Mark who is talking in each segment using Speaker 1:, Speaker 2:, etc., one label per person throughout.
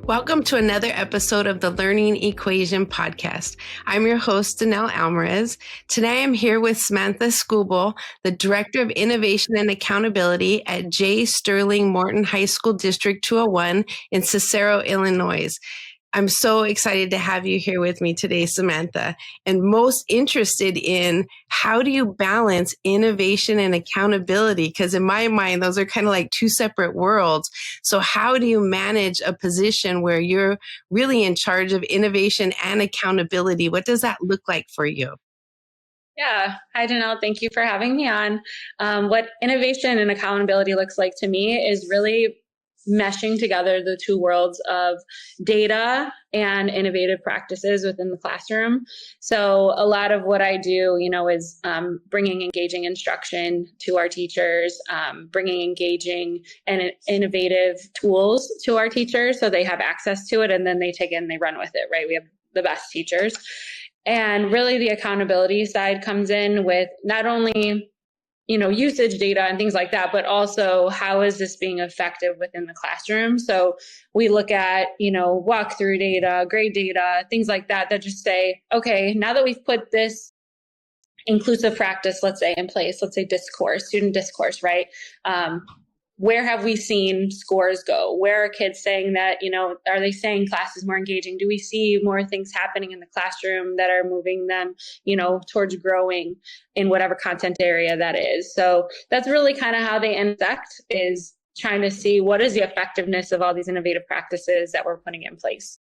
Speaker 1: Welcome to another episode of the Learning Equation podcast. I'm your host, Danelle Alvarez. Today I'm here with Samantha Skubal, the Director of Innovation and Accountability at J. Sterling Morton High School District 201 in Cicero, Illinois. I'm so excited to have you here with me today, Samantha, and most interested in how do you balance innovation and accountability? Because in my mind, those are kind of like two separate worlds. So how do you manage a position where you're really in charge of innovation and accountability? What does that look like for you?
Speaker 2: Yeah. Hi, Danelle. Thank you for having me on. What innovation and accountability looks like to me is really meshing together the two worlds of data and innovative practices within the classroom. So a lot of what I do, is bringing engaging instruction to our teachers, bringing engaging and innovative tools to our teachers so they have access to it, and then they take it and they run with it, right? We have the best teachers. And really the accountability side comes in with not only usage data and things like that, but also how is this being effective within the classroom? So we look at, walkthrough data, grade data, things like that, that just say, okay, now that we've put this inclusive practice, let's say, in place, let's say discourse, student discourse, right? Where have we seen scores go? Where are kids saying that, are they saying class is more engaging? Do we see more things happening in the classroom that are moving them, towards growing in whatever content area that is? So that's really kind of how they intersect, is trying to see what is the effectiveness of all these innovative practices that we're putting in place.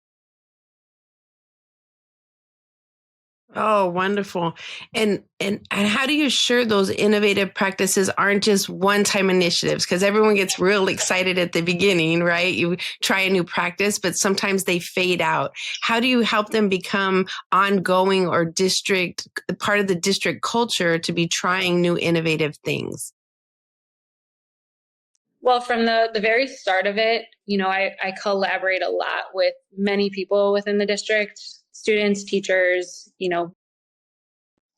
Speaker 1: Oh, wonderful. And how do you ensure those innovative practices aren't just one-time initiatives? Because everyone gets real excited at the beginning, right? You try a new practice, but sometimes they fade out. How do you help them become ongoing or part of the district culture to be trying new innovative things?
Speaker 2: Well, from the very start of it, I collaborate a lot with many people within the district, students, teachers,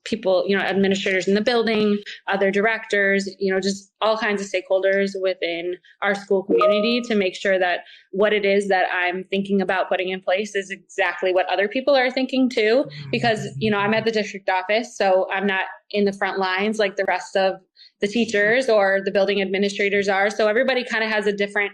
Speaker 2: people, administrators in the building, other directors, just all kinds of stakeholders within our school community to make sure that what it is that I'm thinking about putting in place is exactly what other people are thinking too. Because, I'm at the district office, so I'm not in the front lines like the rest of the teachers or the building administrators are. So everybody kind of has a different,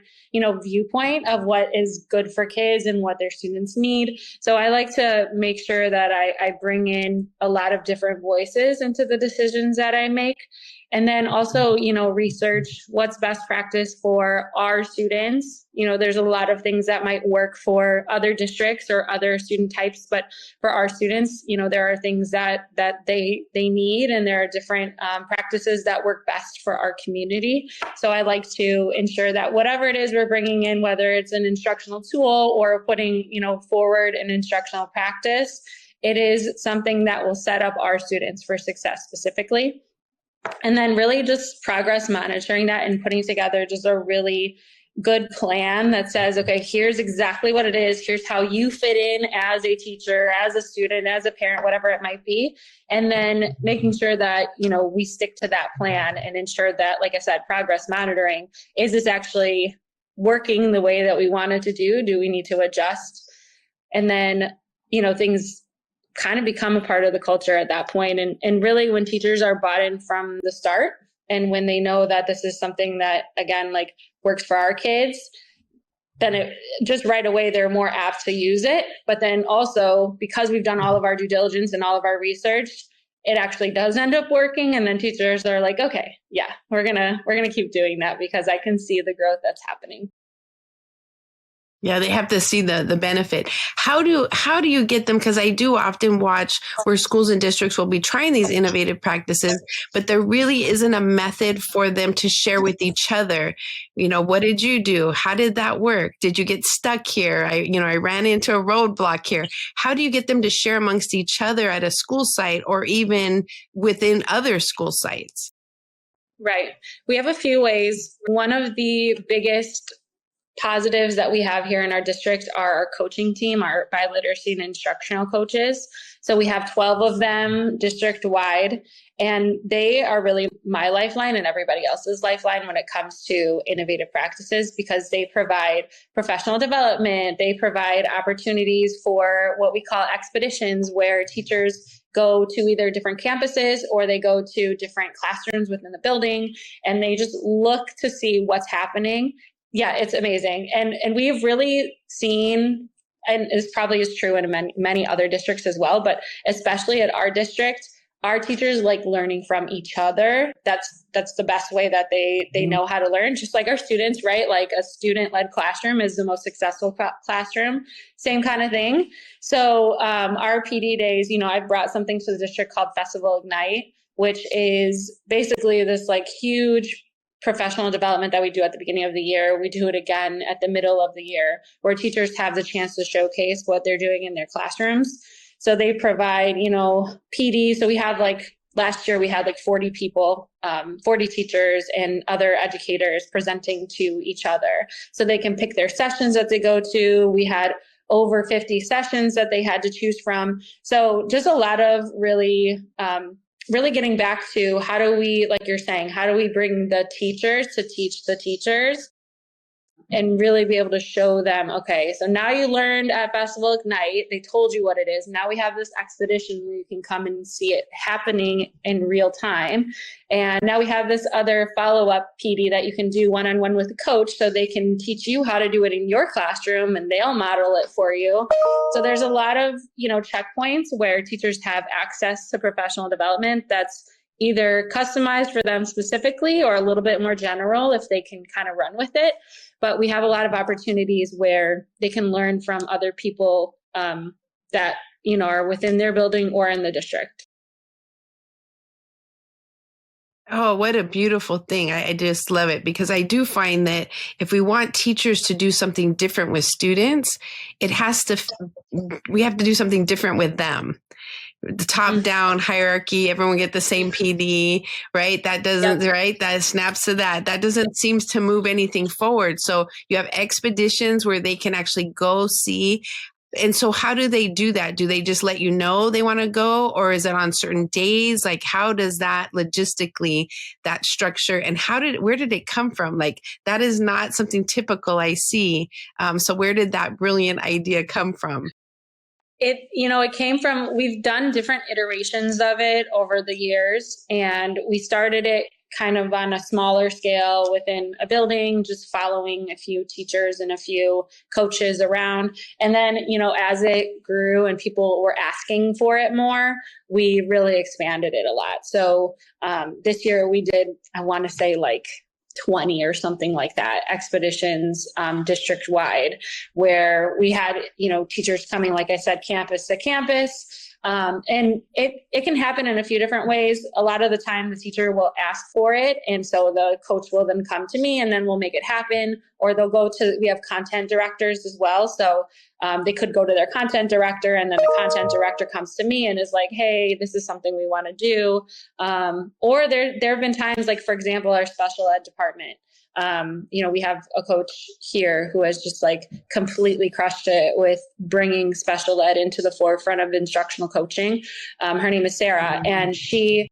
Speaker 2: viewpoint of what is good for kids and what their students need. So I like to make sure that I bring in a lot of different voices into the decisions that I make. And then also, research what's best practice for our students. There's a lot of things that might work for other districts or other student types, but for our students, there are things that they need, and there are different practices that work best for our community. So I like to ensure that whatever it is we're bringing in, whether it's an instructional tool or putting, forward an instructional practice, it is something that will set up our students for success specifically. And then really just progress monitoring that and putting together just a really good plan that says, okay, here's exactly what it is. Here's how you fit in as a teacher, as a student, as a parent, whatever it might be. And then making sure that, we stick to that plan and ensure that, like I said, progress monitoring, is this actually working the way that we want it to do? Do we need to adjust? And then, things kind of become a part of the culture at that point. And really when teachers are bought in from the start, and when they know that this is something that, again, like works for our kids, then it just right away, they're more apt to use it. But then also, because we've done all of our due diligence and all of our research, it actually does end up working. And then teachers are like, okay, yeah, we're gonna keep doing that because I can see the growth that's happening.
Speaker 1: Yeah, they have to see the benefit. How do you get them? Because I do often watch where schools and districts will be trying these innovative practices, but there really isn't a method for them to share with each other. What did you do? How did that work? Did you get stuck here? I ran into a roadblock here. How do you get them to share amongst each other at a school site or even within other school sites?
Speaker 2: Right. We have a few ways. One of the biggest positives that we have here in our district are our coaching team, our biliteracy and instructional coaches. So we have 12 of them district wide, and they are really my lifeline and everybody else's lifeline when it comes to innovative practices, because they provide professional development. They provide opportunities for what we call expeditions, where teachers go to either different campuses or they go to different classrooms within the building, and they just look to see what's happening. Yeah, it's amazing. And we've really seen, and this probably is true in many other districts as well, but especially at our district, our teachers like learning from each other. That's the best way that they know how to learn, just like our students, right? Like a student-led classroom is the most successful classroom, same kind of thing. So our PD days, I've brought something to the district called Festival Ignite, which is basically this like huge professional development that we do at the beginning of the year. We do it again at the middle of the year, where teachers have the chance to showcase what they're doing in their classrooms. So they provide, PD. So we have last year we had 40 people, 40 teachers and other educators presenting to each other. So they can pick their sessions that they go to. We had over 50 sessions that they had to choose from. So just a lot of really getting back to how do we, like you're saying, how do we bring the teachers to teach the teachers and really be able to show them, okay, so now you learned at Festival Ignite, they told you what it is. Now we have this expedition where you can come and see it happening in real time. And now we have this other follow-up PD that you can do one-on-one with a coach, so they can teach you how to do it in your classroom and they'll model it for you. So there's a lot of, checkpoints where teachers have access to professional development that's either customized for them specifically or a little bit more general if they can kind of run with it. But we have a lot of opportunities where they can learn from other people that, are within their building or in the district.
Speaker 1: Oh, what a beautiful thing. I just love it, because I do find that if we want teachers to do something different with students, we have to do something different with them. The top-down hierarchy, everyone get the same PD, right? That doesn't, right? That snaps to that. That doesn't seem to move anything forward. So you have expeditions where they can actually go see. And so how do they do that? Do they just let you know they want to go, or is it on certain days? Like, how does that logistically, that structure, and where did it come from? Like, that is not something typical I see. So where did that brilliant idea come from?
Speaker 2: It came from, we've done different iterations of it over the years, and we started it kind of on a smaller scale within a building, just following a few teachers and a few coaches around. And then, as it grew and people were asking for it more, we really expanded it a lot. So this year we did, I want to say 20 or something like that, expeditions district wide, where we had, teachers coming, like I said, campus to campus. And it can happen in a few different ways. A lot of the time the teacher will ask for it. And so the coach will then come to me and then we'll make it happen. Or we have content directors as well. So they could go to their content director, and then the content director comes to me and is like, hey, this is something we want to do. Or there have been times, like, for example, our special ed department. We have a coach here who has just completely crushed it with bringing special ed into the forefront of instructional coaching. Her name is Sarah, and she,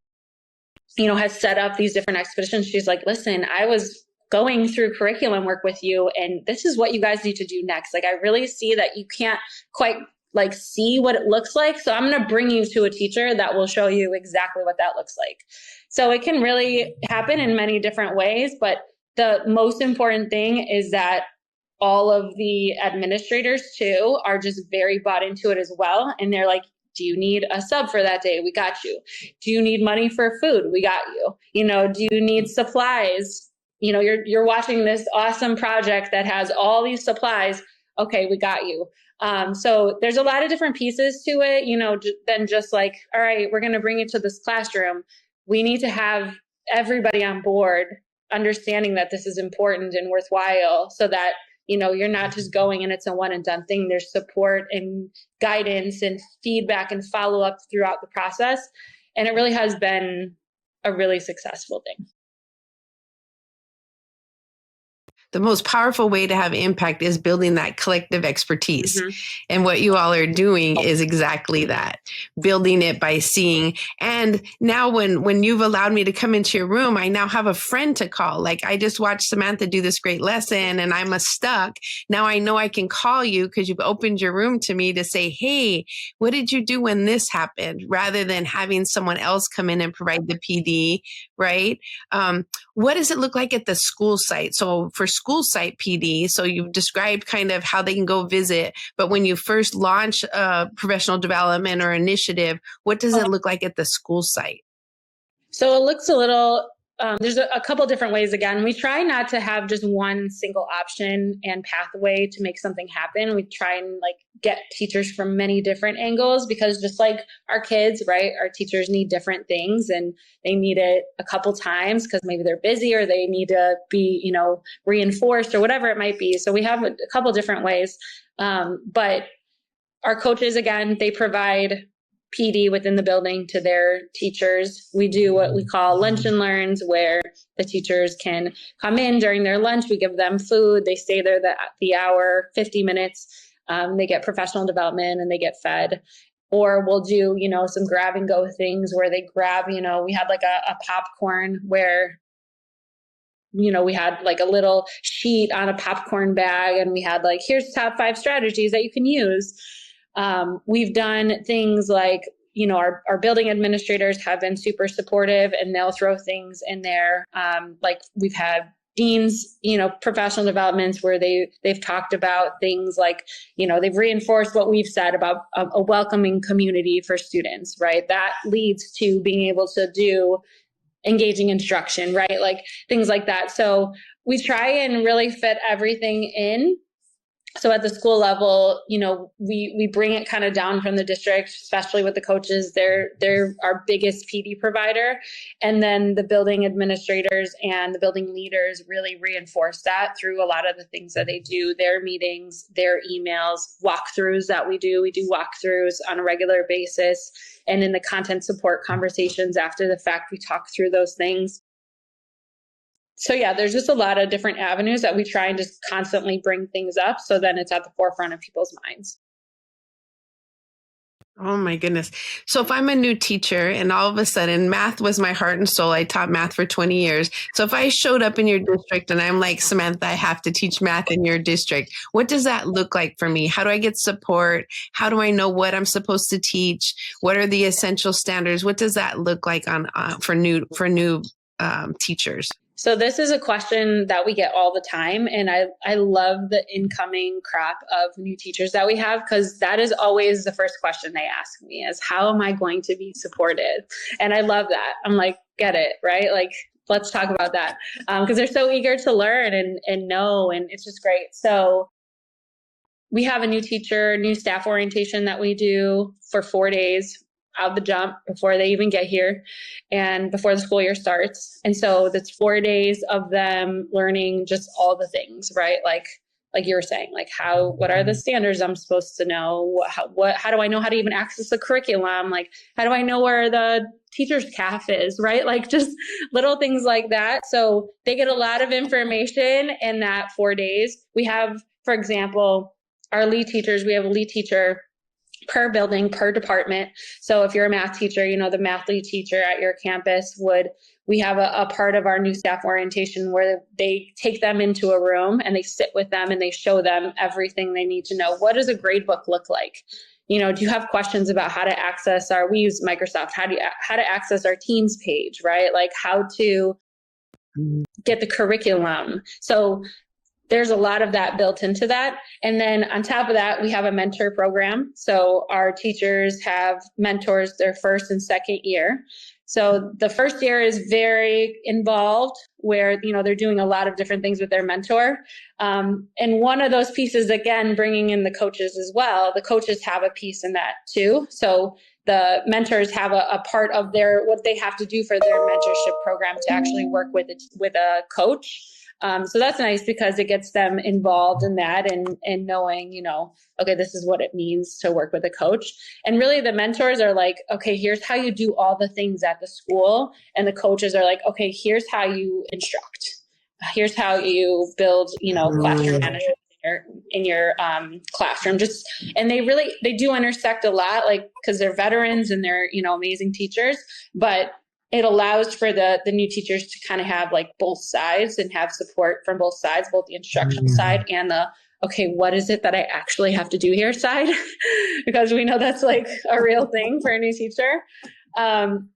Speaker 2: has set up these different expeditions. She's like, listen, I was going through curriculum work with you, and this is what you guys need to do next. I really see that you can't quite see what it looks like. So I'm going to bring you to a teacher that will show you exactly what that looks like. So it can really happen in many different ways, but the most important thing is that all of the administrators too are just very bought into it as well. And they're like, do you need a sub for that day? We got you. Do you need money for food? We got you. Do you need supplies? You're watching this awesome project that has all these supplies. Okay, we got you. So there's a lot of different pieces to it, than just all right, we're going to bring you to this classroom. We need to have everybody on board understanding that this is important and worthwhile, so that, you're not just going and it's a one and done thing. There's support and guidance and feedback and follow up throughout the process. And it really has been a really successful thing.
Speaker 1: the most powerful way to have impact is building that collective expertise.
Speaker 2: Mm-hmm.
Speaker 1: And what you all are doing is exactly that, building it by seeing. And now when you've allowed me to come into your room, I now have a friend to call. Like, I just watched Samantha do this great lesson and I'm stuck. Now I know I can call you because you've opened your room to me to say, hey, what did you do when this happened? Rather than having someone else come in and provide the PD, right? What does it look like at the school site? So for school site PD, so you've described kind of how they can go visit, but when you first launch a professional development or initiative, what does it look like at the school site?
Speaker 2: So it looks a little, there's a couple different ways. Again, we try not to have just one single option and pathway to make something happen. We try and like get teachers from many different angles, because just like our kids, right, our teachers need different things and they need it a couple times because maybe they're busy or they need to be, you know, reinforced or whatever it might be. So we have a couple different ways. But our coaches, again, they provide PD within the building to their teachers. We do what we call lunch and learns, where the teachers can come in during their lunch. We give them food. They stay there the hour, 50 minutes. They get professional development and they get fed. Or we'll do, you know, some grab and go things where they grab, you know, we had like a popcorn where, you know, we had like a little sheet on a popcorn bag and we had like, here's top 5 strategies that you can use. We've done things like, you know, our building administrators have been super supportive and they'll throw things in there. Like we've had deans, you know, professional developments where they've talked about things like, you know, they've reinforced what we've said about a welcoming community for students, right? That leads to being able to do engaging instruction, right? Like things like that. So we try and really fit everything in. So at the school level, you know, we bring it kind of down from the district, especially with the coaches. They're our biggest PD provider. And then the building administrators and the building leaders really reinforce that through a lot of the things that they do, their meetings, their emails, walkthroughs that we do. We do walkthroughs on a regular basis. And in the content support conversations after the fact, we talk through those things. So yeah, there's just a lot of different avenues that we try and just constantly bring things up. So then it's at the forefront of people's minds.
Speaker 1: Oh my goodness. So if I'm a new teacher and all of a sudden math was my heart and soul, I taught math for 20 years. So if I showed up in your district and I'm like, Samantha, I have to teach math in your district, what does that look like for me? How do I get support? How do I know what I'm supposed to teach? What are the essential standards? What does that look like for new teachers?
Speaker 2: So this is a question that we get all the time. And I love the incoming crop of new teachers that we have, because that is always the first question they ask me is, how am I going to be supported? And I love that. I'm like, get it, right? Like, let's talk about that. Because they're so eager to learn and know, and it's just great. So we have a new teacher, new staff orientation that we do for 4 days out the jump before they even get here and before the school year starts. And so that's 4 days of them learning just all the things, right? Like you were saying, like what are the standards I'm supposed to know? How do I know how to even access the curriculum? Like, how do I know where the teacher's CAF is, right? Like just little things like that. So they get a lot of information in that 4 days. We have, for example, our lead teachers, we have a lead teacher per building, per department. So if you're a math teacher, you know, the math lead teacher at your campus we have a part of our new staff orientation where they take them into a room and they sit with them and they show them everything they need to know. What does a grade book look like? You know, do you have questions about how to access we use Microsoft, how to access our Teams page, right? Like how to get the curriculum. So there's a lot of that built into that. And then on top of that, we have a mentor program. So our teachers have mentors their first and second year. So the first year is very involved where, you know, they're doing a lot of different things with their mentor. And one of those pieces, again, bringing in the coaches as well, the coaches have a piece in that too. So the mentors have a part of what they have to do for their mentorship program to actually work with a coach. So that's nice because it gets them involved in that and knowing, you know, okay, this is what it means to work with a coach. And really the mentors are like, okay, here's how you do all the things at the school. And the coaches are like, okay, here's how you instruct. here's how you build, classroom management in your classroom. And they do intersect a lot, like, because they're veterans and they're, amazing teachers, but it allows for the new teachers to kind of have like both sides and have support from both sides, both the instructional side and the, okay, what is it that I actually have to do here side? Because we know that's like a real thing for a new teacher. And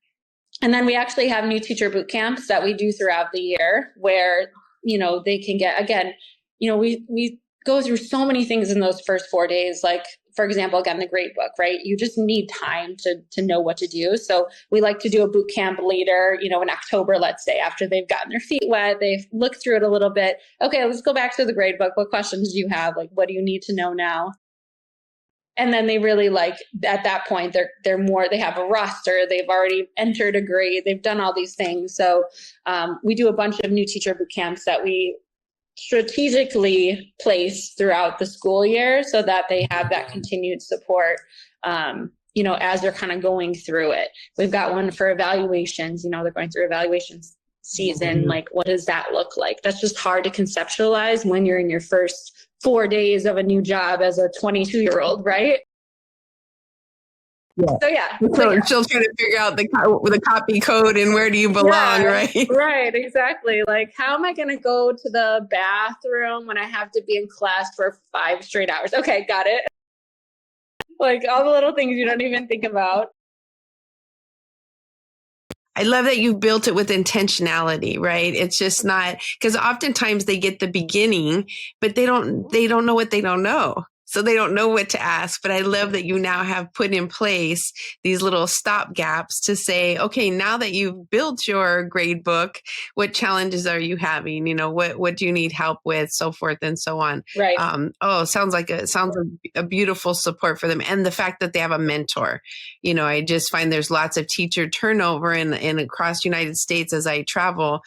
Speaker 2: then we actually have new teacher boot camps that we do throughout the year where, they can get, again, we go through so many things in those first 4 days. Like, for example, again, the grade book, right? You just need time to know what to do. So we like to do a boot camp later, in October, let's say, after they've gotten their feet wet, they've looked through it a little bit. Okay, let's go back to the grade book. What questions do you have? Like, what do you need to know now? And then they really at that point, they have a roster. They've already entered a grade. They've done all these things. So we do a bunch of new teacher boot camps that we strategically place throughout the school year so that they have that continued support, as they're kind of going through it. We've got one for evaluations, they're going through evaluations season. Like, what does that look like? That's just hard to conceptualize when you're in your first 4 days of a new job as a 22-year-old, right?
Speaker 1: Yeah.
Speaker 2: So yeah.
Speaker 1: So she'll try to figure out the copy code and where do you belong, right?
Speaker 2: Right, exactly. Like, how am I going to go to the bathroom when I have to be in class for 5 straight hours? Okay, got it. Like, all the little things you don't even think about.
Speaker 1: I love that you built it with intentionality, right? It's just not, because oftentimes they get the beginning, but they don't know what they don't know. So they don't know what to ask. But I love that you now have put in place these little stop gaps to say, okay, now that you've built your grade book, what challenges are you having? What do you need help with? So forth and so on.
Speaker 2: Right.
Speaker 1: Sounds like a beautiful support for them. And the fact that they have a mentor. I just find there's lots of teacher turnover in across the United States as I travel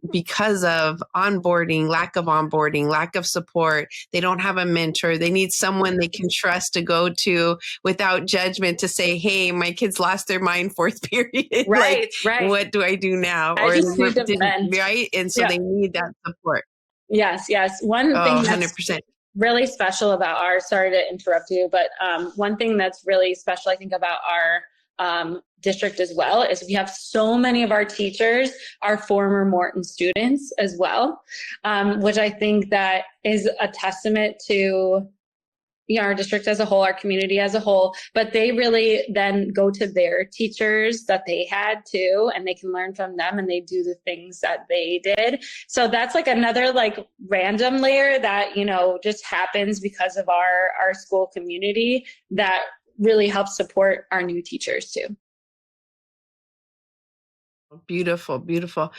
Speaker 1: because of lack of support. They don't have a mentor. They need someone they can trust to go to without judgment to say, hey, my kids lost their mind 4th period.
Speaker 2: Right, right.
Speaker 1: What do I do now?
Speaker 2: I just need to vent.
Speaker 1: Right? And so they need that support.
Speaker 2: Yes. One thing that's
Speaker 1: 100%.
Speaker 2: really special about sorry to interrupt you, but one thing that's really special, I think, about our district as well is we have so many of our teachers are former Morton students as well, which I think that is a testament to our district as a whole, our community as a whole, but they really then go to their teachers that they had too, and they can learn from them and they do the things that they did. So that's like another random layer that, just happens because of our school community that really helps support our new teachers too.
Speaker 1: Beautiful, beautiful.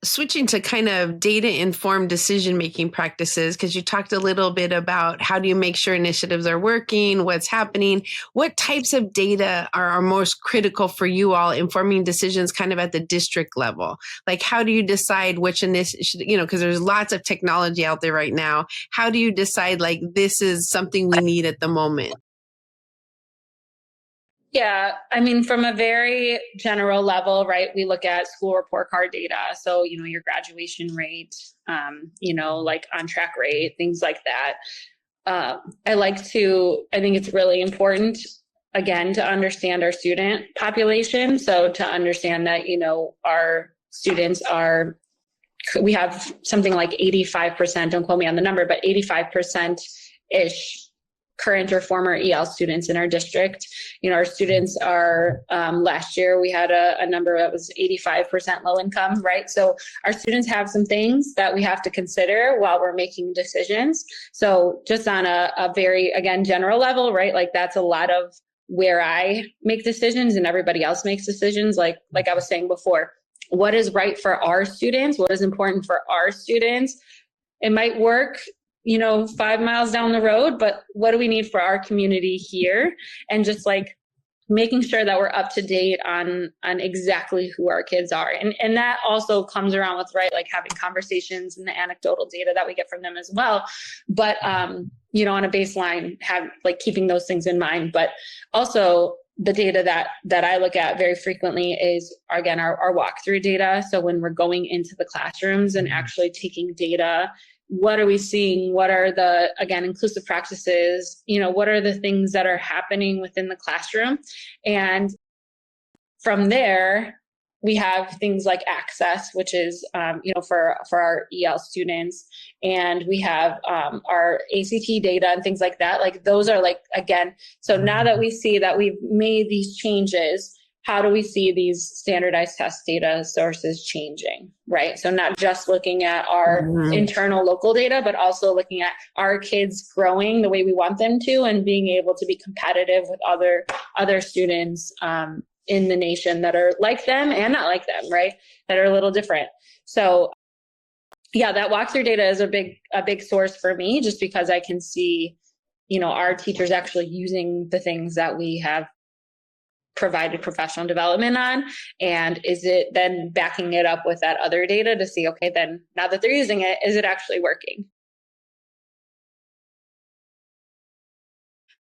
Speaker 1: Switching to kind of data-informed decision-making practices, because you talked a little bit about how do you make sure initiatives are working, what's happening, what types of data are most critical for you all informing decisions kind of at the district level? Like, how do you decide which initiative, because there's lots of technology out there right now. How do you decide, this is something we need at the moment?
Speaker 2: Yeah, I mean, from a very general level, right, we look at school report card data. So, your graduation rate, on track rate, things like that. I think it's really important, again, to understand our student population. So to understand that, our students we have something like 85%, don't quote me on the number, but 85%-ish current or former EL students in our district. Our students are, last year we had a number that was 85% low income, right? So our students have some things that we have to consider while we're making decisions. So just on a very, again, general level, right? That's a lot of where I make decisions and everybody else makes decisions. Like I was saying before, what is right for our students? What is important for our students? It might work 5 miles down the road, but what do we need for our community here? And just making sure that we're up to date on exactly who our kids are. And that also comes around with, right, having conversations and the anecdotal data that we get from them as well. But, on a baseline, keeping those things in mind, but also the data that I look at very frequently is, again, our walkthrough data. So when we're going into the classrooms and actually taking data, what are we seeing? What are the, again, inclusive practices? What are the things that are happening within the classroom? And from there, we have things like access, which is, for our EL students. And we have our ACT data and things like that. Like those are like, again, so now that we see that we've made these changes, how do we see these standardized test data sources changing, right? So not just looking at our internal local data, but also looking at our kids growing the way we want them to and being able to be competitive with other students in the nation that are like them and not like them, right? That are a little different. So yeah, that walkthrough data is a big source for me, just because I can see, our teachers actually using the things that we have provided professional development on. And is it then backing it up with that other data to see, okay, then now that they're using it, is it actually working?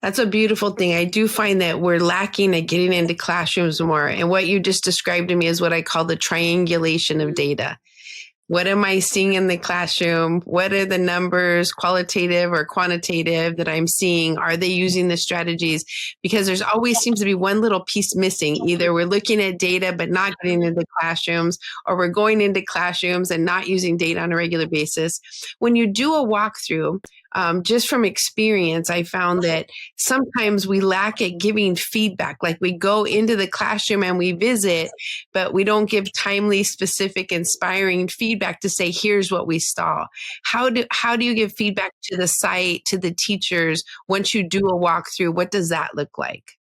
Speaker 1: That's a beautiful thing. I do find that we're lacking at getting into classrooms more. And what you just described to me is what I call the triangulation of data. What am I seeing in the classroom? What are the numbers, qualitative or quantitative, that I'm seeing? Are they using the strategies? Because there's always seems to be one little piece missing. Either we're looking at data but not getting into classrooms, or we're going into classrooms and not using data on a regular basis. When you do a walkthrough, just from experience, I found that sometimes we lack at giving feedback. Like we go into the classroom and we visit, but we don't give timely, specific, inspiring feedback to say, here's what we saw. How do you give feedback to the site, to the teachers, once you do a walkthrough? What does that look like?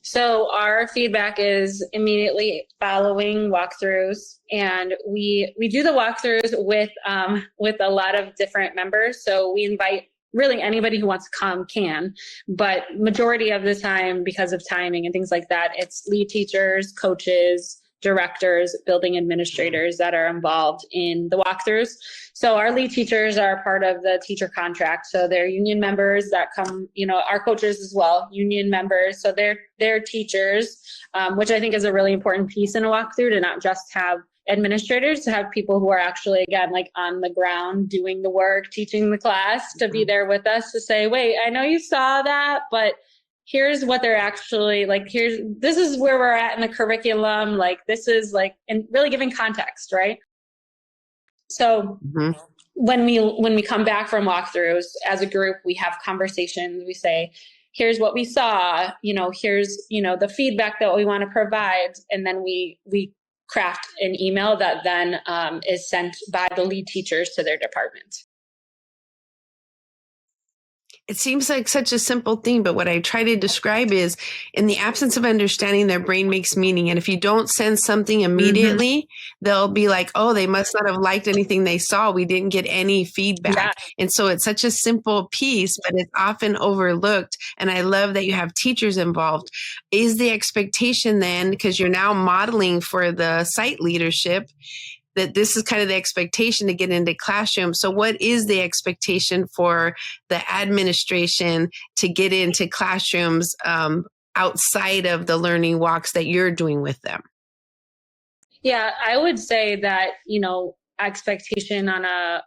Speaker 2: So our feedback is immediately following walkthroughs, and we do the walkthroughs with a lot of different members. So we invite really anybody who wants to come can, but majority of the time, because of timing and things like that, it's lead teachers, coaches, directors, building administrators that are involved in the walkthroughs. So our lead teachers are part of the teacher contract. So they're union members that come, our coaches as well, union members. So they're teachers, which I think is a really important piece in a walkthrough, to not just have administrators, to have people who are actually, again, like on the ground doing the work, teaching the class, to be there with us to say, wait, I know you saw that, but here's what they're actually like, this is where we're at in the curriculum. Like, this is like, and really giving context, right? So when we come back from walkthroughs as a group, we have conversations. We say, here's what we saw, here's, the feedback that we want to provide. And then we craft an email that then is sent by the lead teachers to their department.
Speaker 1: It seems like such a simple thing, but what I try to describe is, in the absence of understanding, their brain makes meaning. And if you don't send something immediately, they'll be like, oh, they must not have liked anything they saw. We didn't get any feedback. Yeah. And so it's such a simple piece, but it's often overlooked. And I love that you have teachers involved. Is the expectation then, because you're now modeling for the site leadership, that this is kind of the expectation to get into classroom? So what is the expectation for the administration to get into classrooms outside of the learning walks that you're doing with them?
Speaker 2: Yeah, I would say that, expectation on a,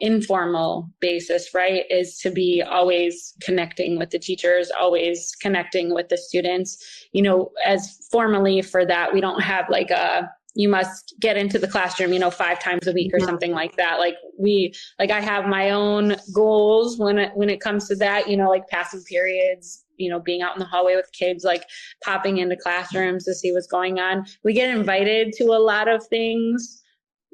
Speaker 2: informal basis, right, is to be always connecting with the teachers, always connecting with the students. As formally for that, we don't have like you must get into the classroom, 5 times a week or something like that. I have my own goals when it comes to that, like passing periods, being out in the hallway with kids, like popping into classrooms to see what's going on. We get invited to a lot of things.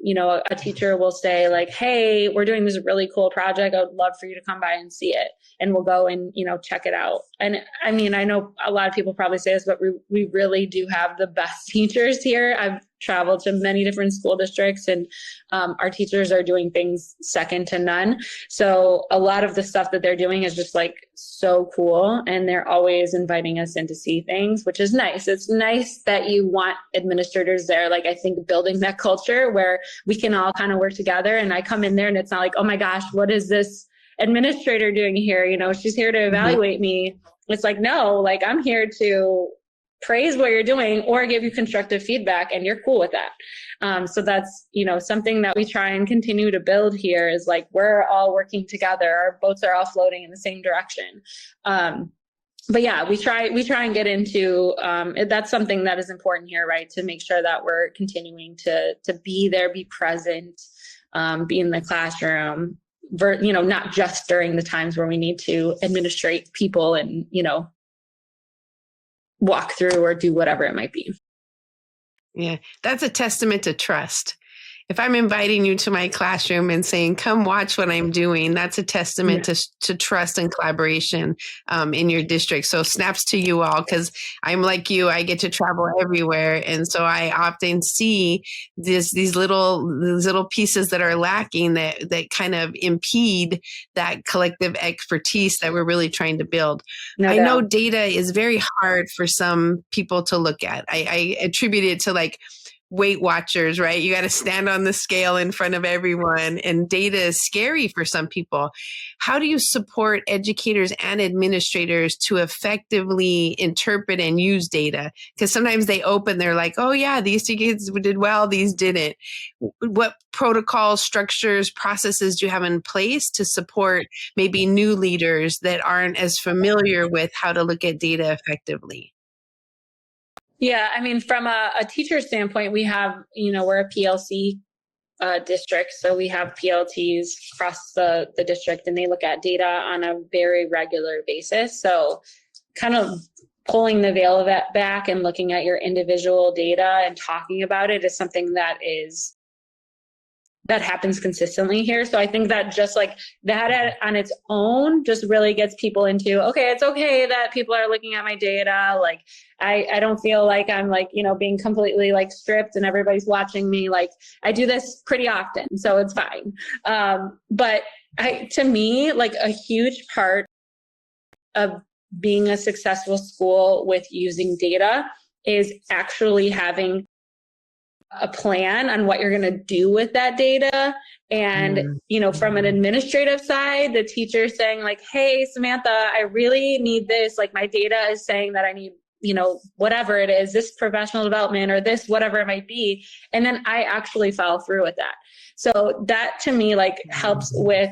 Speaker 2: A teacher will say like, hey, we're doing this really cool project. I would love for you to come by and see it. And we'll go and, check it out. And I mean, I know a lot of people probably say this, but we really do have the best teachers here. I've traveled to many different school districts, and our teachers are doing things second to none. So a lot of the stuff that they're doing is just like so cool. And they're always inviting us in to see things, which is nice. It's nice that you want administrators there. Like, I think building that culture where we can all kind of work together. And I come in there and it's not like, oh my gosh, what is this administrator doing here? She's here to evaluate me. It's like, no, like I'm here to praise what you're doing or give you constructive feedback, and you're cool with that. So that's, something that we try and continue to build here is like, we're all working together. Our boats are all floating in the same direction. But yeah, we try and get into, that's something that is important here, right? To make sure that we're continuing to be there, be present, be in the classroom, not just during the times where we need to administrate people and, walk through or do whatever it might be.
Speaker 1: Yeah, that's a testament to trust. If I'm inviting you to my classroom and saying, come watch what I'm doing, that's a testament to trust and collaboration in your district. So snaps to you all, because I'm like you, I get to travel everywhere. And so I often see these little pieces that are lacking that kind of impede that collective expertise that we're really trying to build. I know data is very hard for some people to look at. I attribute it to like Weight Watchers, right? You got to stand on the scale in front of everyone, and data is scary for some people. How do you support educators and administrators to effectively interpret and use data? Because sometimes they open, they're like, oh yeah, these two kids did well, these didn't. What protocols, structures, processes do you have in place to support maybe new leaders that aren't as familiar with how to look at data effectively?
Speaker 2: Yeah, I mean, from a teacher standpoint, we have, we're a PLC district, so we have PLTs across the district, and they look at data on a very regular basis. So kind of pulling the veil of that back and looking at your individual data and talking about it is something that happens consistently here. So I think that just like that on its own just really gets people into, okay, it's okay that people are looking at my data. Like, I don't feel like I'm like, being completely like stripped and everybody's watching me. Like, I do this pretty often, so it's fine. But to me, like a huge part of being a successful school with using data is actually having a plan on what you're going to do with that data. And, from an administrative side, the teacher saying like, hey, Samantha, I really need this. Like, my data is saying that I need, whatever it is, this professional development or this, whatever it might be. And then I actually follow through with that. So that to me, like, helps with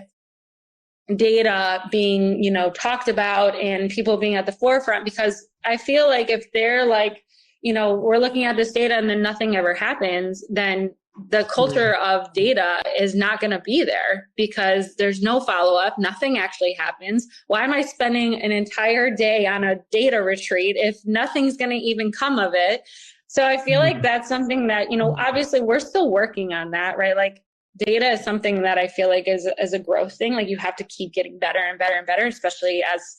Speaker 2: data being, talked about and people being at the forefront, because I feel like if they're like, we're looking at this data and then nothing ever happens, then the culture of data is not going to be there, because there's no follow-up, nothing actually happens. Why am I spending an entire day on a data retreat if nothing's going to even come of it? So I feel like that's something that, obviously we're still working on that, right? Like, data is something that I feel like is a growth thing. Like, you have to keep getting better and better and better, especially as,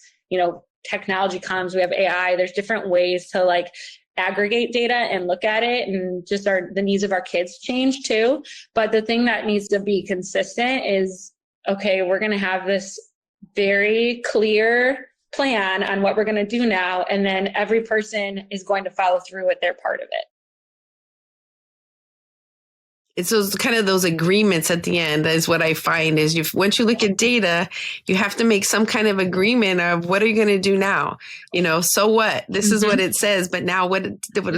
Speaker 2: technology comes, we have AI, there's different ways to like aggregate data and look at it, and just the needs of our kids change too. But the thing that needs to be consistent is, okay, we're going to have this very clear plan on what we're going to do now, and then every person is going to follow through with their part of it.
Speaker 1: It's those agreements at the end is what I find is once you look at data, you have to make some kind of agreement of what are you going to do now? So what? This is what it says, but now what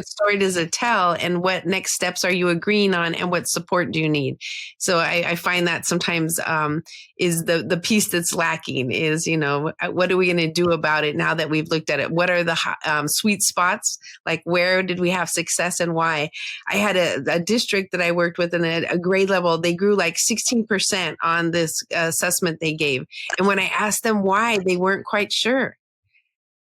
Speaker 1: story does it tell, and what next steps are you agreeing on, and what support do you need? So I find that sometimes is the piece that's lacking is, what are we going to do about it now that we've looked at it? What are the sweet spots? Like, where did we have success and why? I had a district that I worked with in a grade level, they grew like 16% on this assessment they gave. And when I asked them why, they weren't quite sure.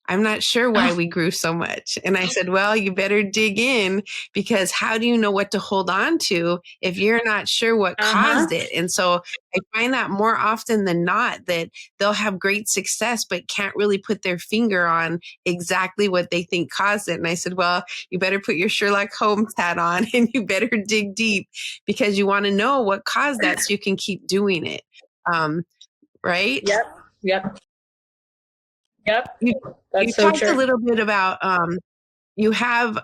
Speaker 1: I'm not sure why we grew so much. And I said, well, you better dig in, because how do you know what to hold on to if you're not sure what caused it? And so I find that more often than not that they'll have great success, but can't really put their finger on exactly what they think caused it. And I said, well, you better put your Sherlock Holmes hat on and you better dig deep, because you want to know what caused that so you can keep doing it. Right?
Speaker 2: Yep.
Speaker 1: You
Speaker 2: so
Speaker 1: talked
Speaker 2: true.
Speaker 1: a little bit about you have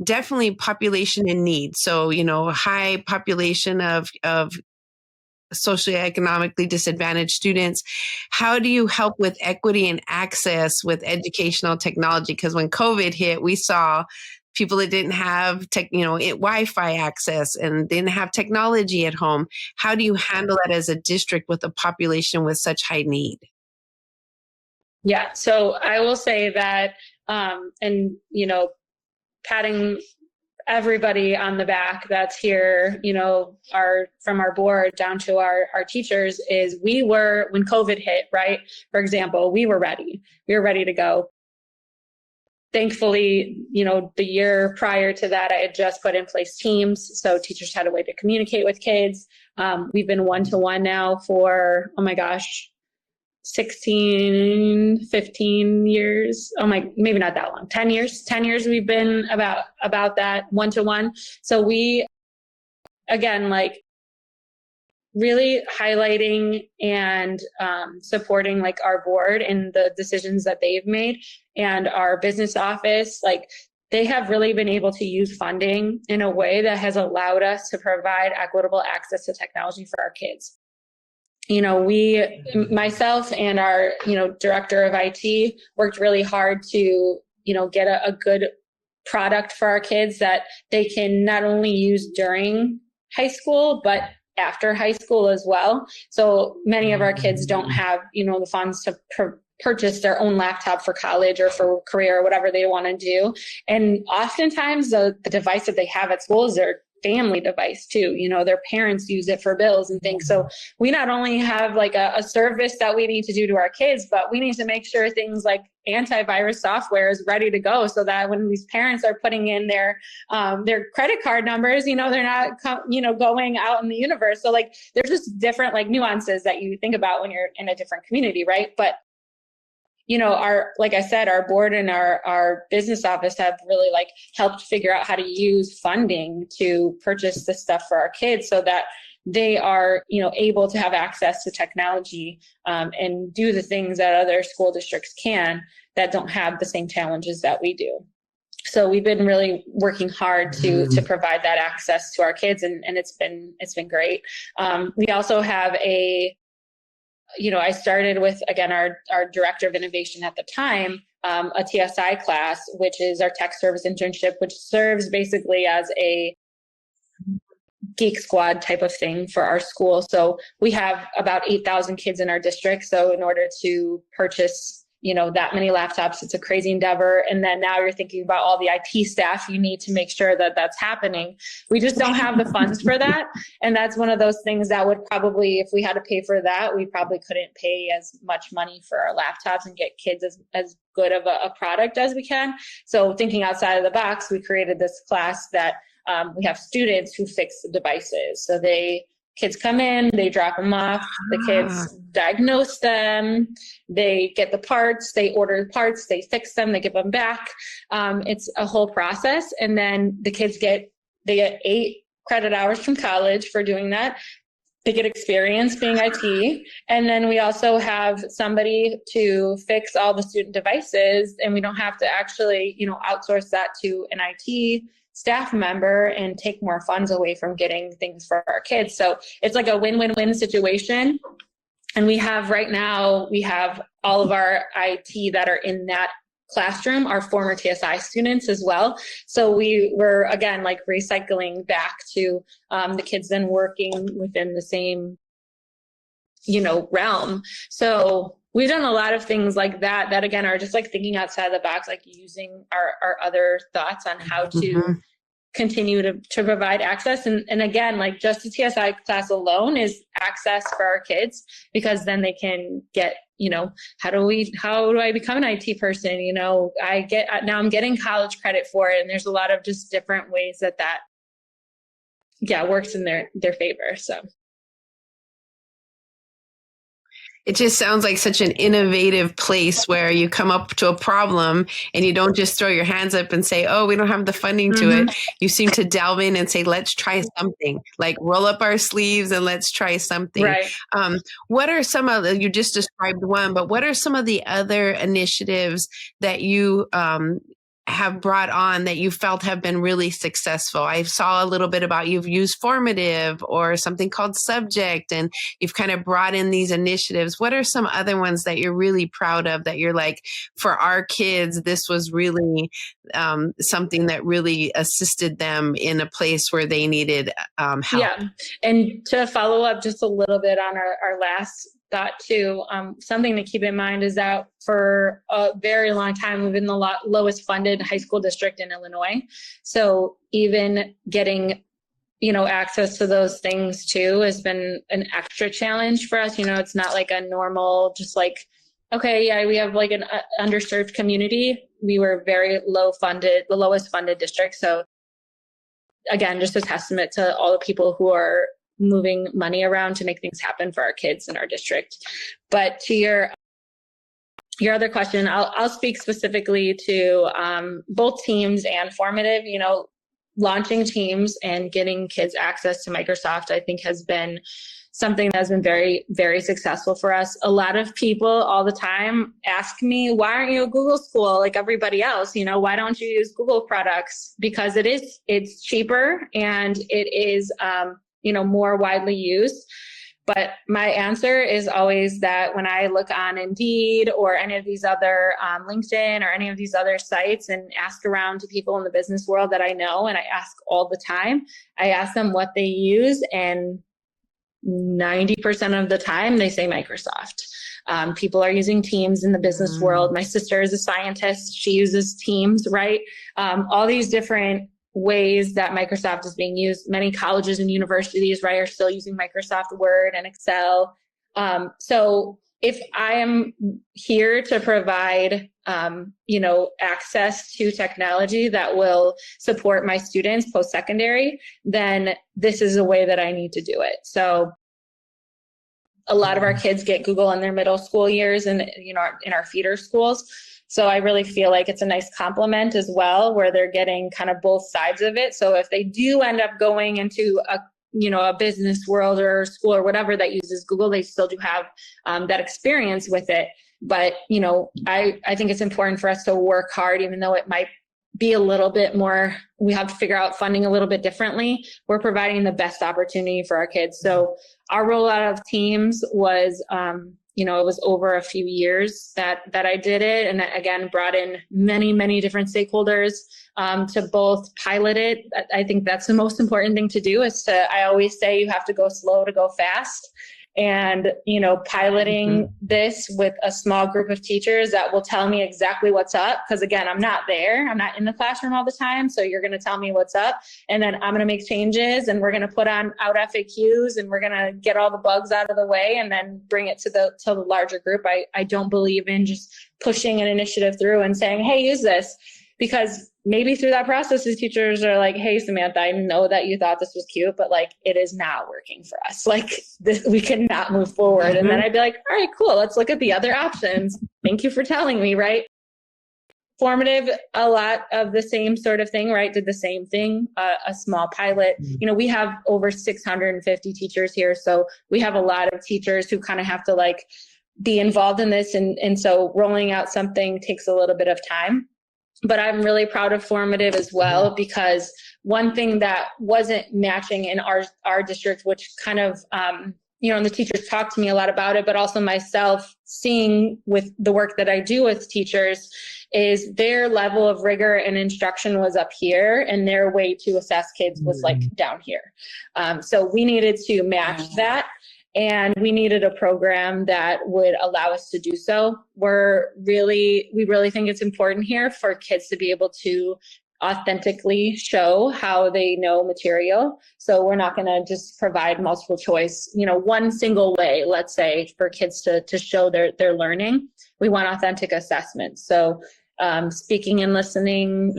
Speaker 1: definitely population in need. So, high population of socioeconomically disadvantaged students. How do you help with equity and access with educational technology? Because when COVID hit, we saw people that didn't have Wi-Fi access and didn't have technology at home. How do you handle that as a district with a population with such high need?
Speaker 2: Yeah, so I will say that, and patting everybody on the back that's here, from our board down to our teachers, is we were, when COVID hit, right? For example, we were ready. We were ready to go. Thankfully, the year prior to that, I had just put in place Teams, so teachers had a way to communicate with kids. We've been one-to-one now for, oh my gosh, 16, 15 years. Oh my, maybe not that long. 10 years we've been about that one-to-one. So we, again, like really highlighting and supporting like our board and the decisions that they've made, and our business office, like they have really been able to use funding in a way that has allowed us to provide equitable access to technology for our kids. Myself and our, director of IT worked really hard to, get a good product for our kids that they can not only use during high school, but after high school as well. So many of our kids don't have, the funds to purchase their own laptop for college or for career or whatever they want to do. And oftentimes the device that they have at school is their family device too. Their parents use it for bills and things. So we not only have like a service that we need to do to our kids, but we need to make sure things like antivirus software is ready to go, so that when these parents are putting in their credit card numbers, they're not going out in the universe. So like there's just different like nuances that you think about when you're in a different community, right? But like I said, our board and our business office have really like helped figure out how to use funding to purchase this stuff for our kids, so that they are, able to have access to technology and do the things that other school districts can that don't have the same challenges that we do. So we've been really working hard to provide that access to our kids, and it's been great. We also have I started with, again, our director of innovation at the time, a TSI class, which is our tech service internship, which serves basically as a geek squad type of thing for our school. So we have about 8,000 kids in our district. So in order to purchase that many laptops, it's a crazy endeavor. And then now you're thinking about all the IT staff you need to make sure that that's happening. We just don't have the funds for that. And that's one of those things that would probably, if we had to pay for that, we probably couldn't pay as much money for our laptops and get kids as good of a product as we can. So thinking outside of the box, we created this class that we have students who fix the devices. So kids come in, they drop them off, the kids diagnose them, they get the parts, they order the parts, they fix them, they give them back. It's a whole process. And then the kids get 8 credit hours from college for doing that. They get experience being IT. And then we also have somebody to fix all the student devices, and we don't have to actually, outsource that to an IT staff member and take more funds away from getting things for our kids. So it's like a win-win-win situation. And we have all of our IT that are in that classroom are former TSI students as well. So we were, again, like recycling back to the kids then working within the same, realm. So we've done a lot of things like that again are just like thinking outside the box, like using our other thoughts on how to continue to provide access. And again, like just the TSI class alone is access for our kids, because then they can get, how do I become an IT person? Now I'm getting college credit for it. And there's a lot of just different ways that works in their favor. So.
Speaker 1: It just sounds like such an innovative place where you come up to a problem and you don't just throw your hands up and say, oh, we don't have the funding to it. You seem to delve in and say, let's try something, like roll up our sleeves and let's try something.
Speaker 2: Right.
Speaker 1: What are some of you just described one, but what are some of the other initiatives that you have brought on that you felt have been really successful? I saw a little bit about you've used Formative or something called Subject, and you've kind of brought in these initiatives. What are some other ones that you're really proud of that you're like, for our kids, this was really something that really assisted them in a place where they needed help?
Speaker 2: Yeah. And to follow up just a little bit on our last thought too, something to keep in mind is that for a very long time, we've been the lowest funded high school district in Illinois. So even getting, access to those things too has been an extra challenge for us. It's not like a normal, just like, okay, yeah, we have like an underserved community. We were very low funded, the lowest funded district. So again, just a testament to all the people who are moving money around to make things happen for our kids in our district. But to your other question, I'll speak specifically to both Teams and Formative. Launching Teams and getting kids access to Microsoft, I think, has been something that has been very, very successful for us. A lot of people all the time ask me, why aren't you a Google school like everybody else? Why don't you use Google products? Because it's cheaper and it is, more widely used. But my answer is always that when I look on Indeed or any of these other LinkedIn or any of these other sites and ask around to people in the business world that I know, and I ask all the time, I ask them what they use, and 90% of the time they say Microsoft. People are using Teams in the business world. My sister is a scientist. She uses Teams, right? All these different ways that Microsoft is being used. Many colleges and universities, right, are still using Microsoft Word and Excel. So if I am here to provide, access to technology that will support my students post-secondary, then this is a way that I need to do it. So a lot of our kids get Google in their middle school years and, in our feeder schools. So I really feel like it's a nice complement as well, where they're getting kind of both sides of it. So if they do end up going into a business world or school or whatever that uses Google, they still do have that experience with it. But, I think it's important for us to work hard, even though it might be a little bit more, we have to figure out funding a little bit differently. We're providing the best opportunity for our kids. So our rollout of Teams was, it was over a few years that I did it. And again, brought in many, many different stakeholders to both pilot it. I think that's the most important thing to do I always say you have to go slow to go fast. And, piloting this with a small group of teachers that will tell me exactly what's up. Because again, I'm not there. I'm not in the classroom all the time. So you're going to tell me what's up. And then I'm going to make changes and we're going to put out FAQs and we're going to get all the bugs out of the way and then bring it to the larger group. I don't believe in just pushing an initiative through and saying, hey, use this. Because maybe through that process, the teachers are like, hey, Samantha, I know that you thought this was cute, but like, it is not working for us. Like we cannot move forward. And then I'd be like, all right, cool. Let's look at the other options. Thank you for telling me, right? Formative, a lot of the same sort of thing, right? Did the same thing, a small pilot. We have over 650 teachers here. So we have a lot of teachers who kind of have to like be involved in this. And so rolling out something takes a little bit of time. But I'm really proud of Formative as well, because one thing that wasn't matching in our district, which kind of, and the teachers talked to me a lot about it, but also myself seeing with the work that I do with teachers, is their level of rigor and instruction was up here and their way to assess kids was like down here. So we needed to match that. And we needed a program that would allow us to do so. We really think it's important here for kids to be able to authentically show how they know material. So we're not going to just provide multiple choice, one single way, let's say, for kids to show their learning. We want authentic assessments. So speaking and listening,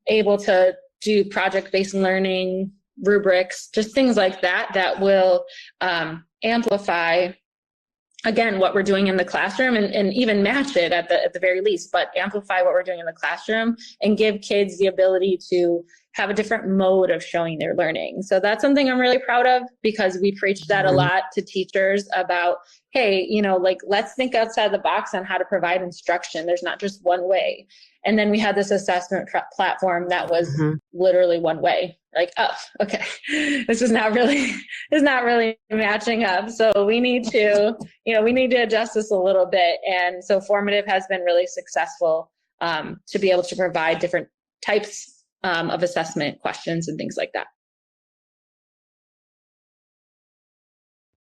Speaker 2: able to do project-based learning, rubrics, just things like that will amplify, again, what we're doing in the classroom and even match it at the very least, but amplify what we're doing in the classroom and give kids the ability to have a different mode of showing their learning. So that's something I'm really proud of, because we preach that a lot to teachers about, hey, like, let's think outside the box on how to provide instruction. There's not just one way. And then we had this assessment platform that was literally one way. Like, oh, okay, this is not really matching up. So we need to adjust this a little bit. And so Formative has been really successful to be able to provide different types of assessment questions and things like that.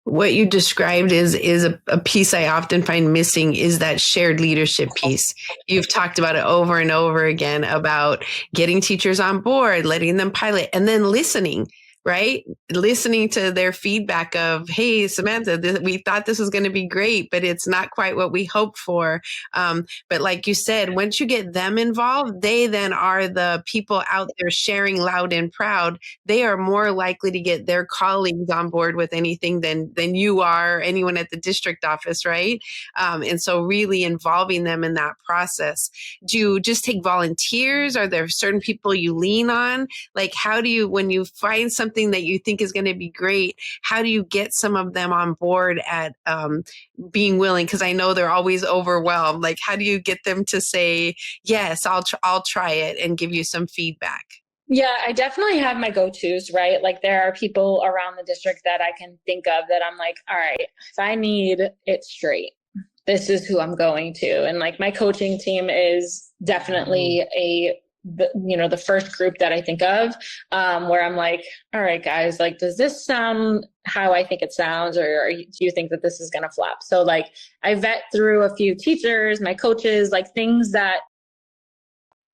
Speaker 1: What you described is a piece I often find missing, is that shared leadership piece. You've talked about it over and over again about getting teachers on board, letting them pilot, and then listening, right? Listening to their feedback of, hey, Samantha, we thought this was going to be great, but it's not quite what we hoped for. But like you said, once you get them involved, they then are the people out there sharing loud and proud. They are more likely to get their colleagues on board with anything than you are, or anyone at the district office, right? And so really involving them in that process. Do you just take volunteers? Are there certain people you lean on? Like, how do you, when you find something that you think is going to be great, how do you get some of them on board at being willing? Because I know they're always overwhelmed. Like, how do you get them to say, yes, I'll try it and give you some feedback?
Speaker 2: Yeah, I definitely have my go-tos, right? Like, there are people around the district that I can think of that I'm like, all right, if I need it straight, this is who I'm going to. And like, my coaching team is definitely the first group that I think of, where I'm like, all right, guys, like, does this sound how I think it sounds? Or do you think that this is going to flop? So like, I vet through a few teachers, my coaches, like things that,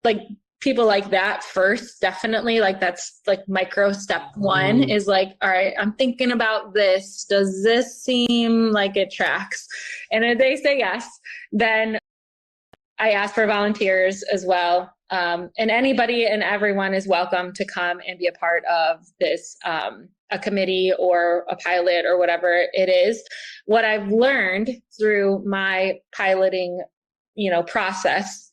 Speaker 2: like, people like that first, definitely. Like, that's like micro step one is like, all right, I'm thinking about this. Does this seem like it tracks? And if they say yes, then I ask for volunteers as well. And anybody and everyone is welcome to come and be a part of this, a committee or a pilot or whatever it is. What I've learned through my piloting, process,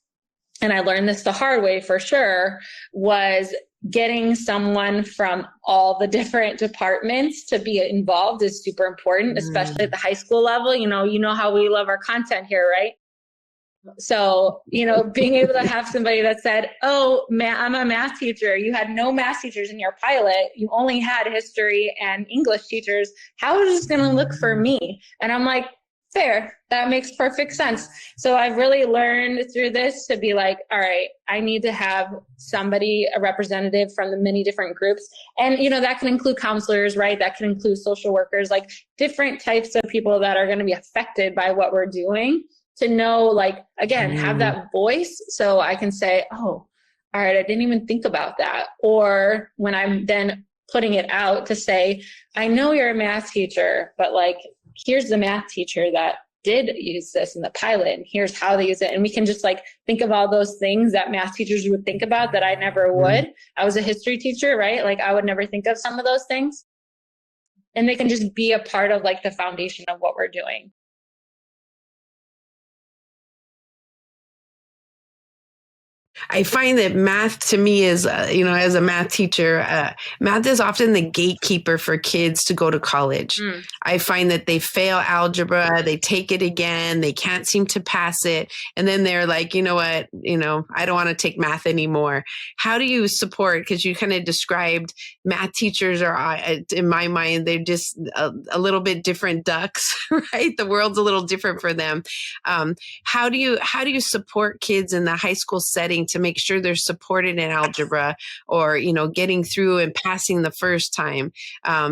Speaker 2: and I learned this the hard way for sure, was getting someone from all the different departments to be involved is super important, especially at the high school level. You know how we love our content here, right? So, being able to have somebody that said, oh, I'm a math teacher. You had no math teachers in your pilot. You only had history and English teachers. How is this going to look for me? And I'm like, fair. That makes perfect sense. So I've really learned through this to be like, all right, I need to have somebody, a representative from the many different groups. And, that can include counselors, right? That can include social workers, like different types of people that are going to be affected by what we're doing. To know, like, again, have that voice so I can say, oh, all right, I didn't even think about that. Or when I'm then putting it out to say, I know you're a math teacher, but like, here's the math teacher that did use this in the pilot, and here's how they use it. And we can just like think of all those things that math teachers would think about that I never would. I was a history teacher, right? Like, I would never think of some of those things. And they can just be a part of like the foundation of what we're doing.
Speaker 1: I find that math to me is, as a math teacher, math is often the gatekeeper for kids to go to college. I find that they fail algebra, they take it again, they can't seem to pass it. And then they're like, you know what, I don't want to take math anymore. How do you support, because you kind of described math teachers are, in my mind, they're just a little bit different ducks, right? The world's a little different for them. How do you support kids in the high school setting to make sure they're supported in algebra, or, getting through and passing the first time?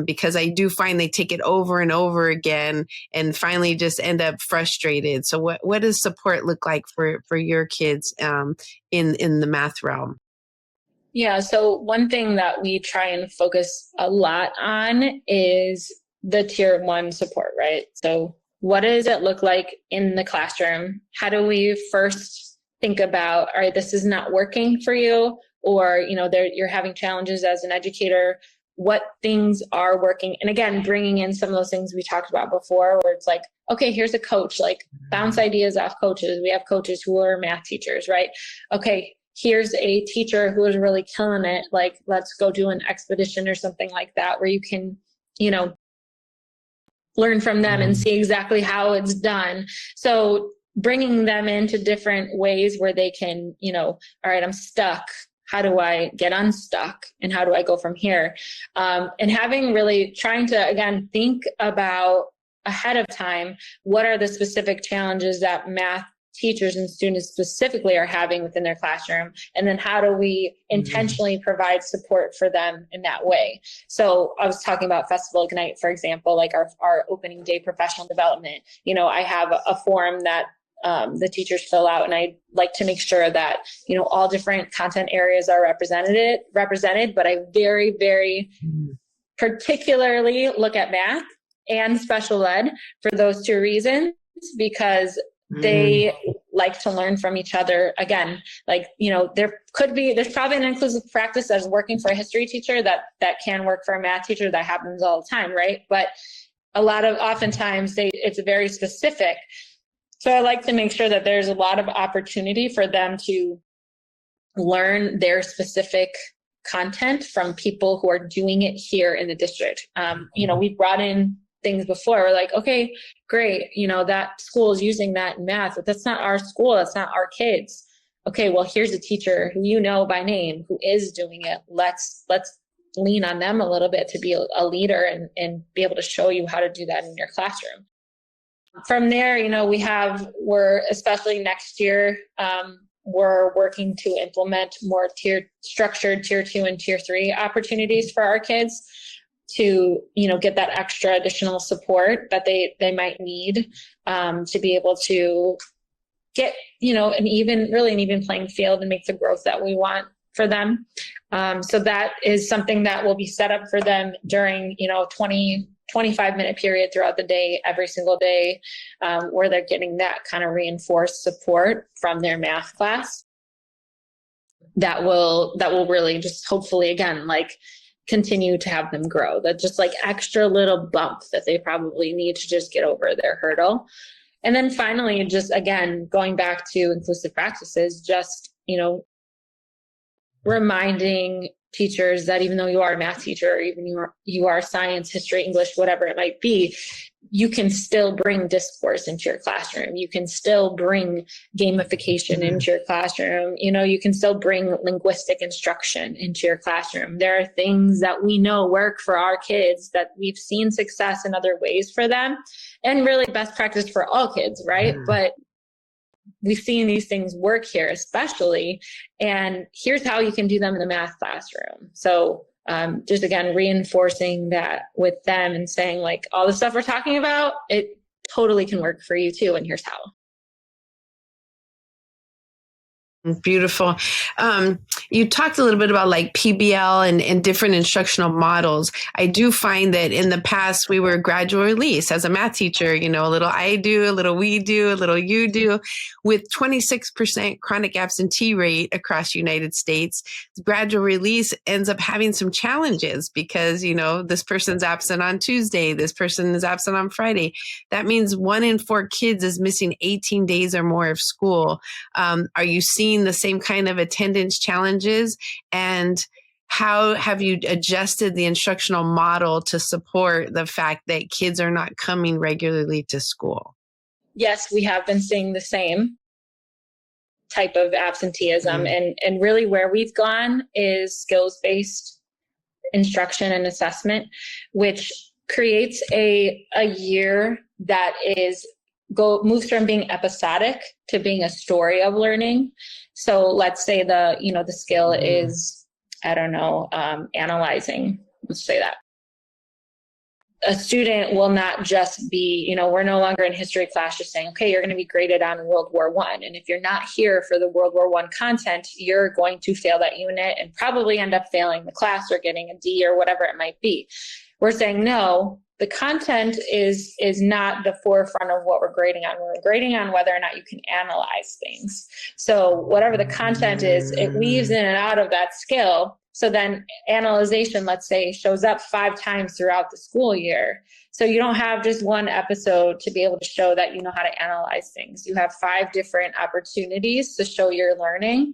Speaker 1: Because I do find they take it over and over again and finally just end up frustrated. So what does support look like for your kids in the math realm?
Speaker 2: Yeah. So one thing that we try and focus a lot on is the tier 1 support, right? So what does it look like in the classroom? How do we first think about, all right, this is not working for you, or, you're having challenges as an educator. What things are working? And again, bringing in some of those things we talked about before, where it's like, okay, here's a coach, like bounce ideas off coaches. We have coaches who are math teachers, right? Okay, here's a teacher who is really killing it. Like, let's go do an expedition or something like that, where you can, learn from them and see exactly how it's done. So bringing them into different ways where they can, all right, I'm stuck. How do I get unstuck? And how do I go from here? And having really trying to, again, think about ahead of time, what are the specific challenges that math teachers and students specifically are having within their classroom? And then how do we intentionally provide support for them in that way? So I was talking about Festival Ignite, for example, like our opening day professional development. I have a form that the teachers fill out, and I like to make sure that, all different content areas are represented, but I very, very particularly look at math and special ed for those two reasons, because they like to learn from each other. Again, there's probably an inclusive practice that's working for a history teacher that can work for a math teacher. That happens all the time, right? But oftentimes it's very specific. So I like to make sure that there's a lot of opportunity for them to learn their specific content from people who are doing it here in the district. We've brought in things before. We're like, okay, great. That school is using that in math, but that's not our school. That's not our kids. Okay, well, here's a teacher who by name who is doing it. Let's lean on them a little bit to be a leader and be able to show you how to do that in your classroom. From there, we're especially next year, we're working to implement more structured tier 2 and tier 3 opportunities for our kids to, get that extra additional support that they might need to be able to get, an even playing field and make the growth that we want for them. So that is something that will be set up for them during, 25-minute period throughout the day, every single day, where they're getting that kind of reinforced support from their math class. That will really just hopefully, again, continue to have them grow. That just extra little bump that they probably need to just get over their hurdle. And then finally, just again, going back to inclusive practices, just, reminding teachers that even though you are a math teacher, or even you are science, history, English, whatever it might be, you can still bring discourse into your classroom. You can still bring gamification into your classroom. You can still bring linguistic instruction into your classroom. There are things that we know work for our kids that we've seen success in other ways for them, and really best practice for all kids, right? But we've seen these things work here, especially, and here's how you can do them in the math classroom. So just again, reinforcing that with them and saying all the stuff we're talking about, it totally can work for you too. And here's how.
Speaker 1: Beautiful. You talked a little bit about PBL and different instructional models. I do find that in the past we were gradual release as a math teacher, a little I do, a little we do, a little you do. With 26% chronic absentee rate across the United States, gradual release ends up having some challenges because, this person's absent on Tuesday, this person is absent on Friday. That means 1 in 4 kids is missing 18 days or more of school. Are you seeing the same kind of attendance challenges, and how have you adjusted the instructional model to support the fact that kids are not coming regularly to school?
Speaker 2: Yes, we have been seeing the same type of absenteeism, and really where we've gone is skills-based instruction and assessment, which creates a year that moves from being episodic to being a story of learning. So let's say the skill is, analyzing. Let's say that. A student will not just be, we're no longer in history class just saying, okay, you're going to be graded on World War I. And if you're not here for the World War I content, you're going to fail that unit and probably end up failing the class or getting a D or whatever it might be. We're saying, no, the content is not the forefront of what we're grading on. We're grading on whether or not you can analyze things. So whatever the content is, it weaves in and out of that skill. So then analyzation, let's say, shows up 5 times throughout the school year. So you don't have just one episode to be able to show that you know how to analyze things. You have 5 different opportunities to show your learning.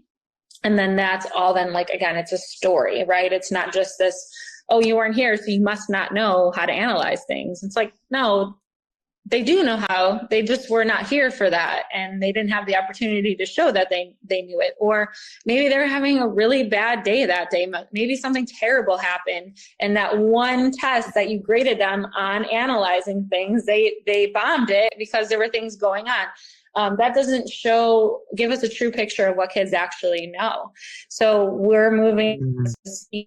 Speaker 2: And then that's all then, again, it's a story, right? It's not just this, oh, you weren't here, so you must not know how to analyze things. It's like, no, they do know how, they just were not here for that. And they didn't have the opportunity to show that they knew it. Or maybe they're having a really bad day that day. Maybe something terrible happened. And that one test that you graded them on analyzing things, they bombed it because there were things going on. That doesn't give us a true picture of what kids actually know. So we're moving,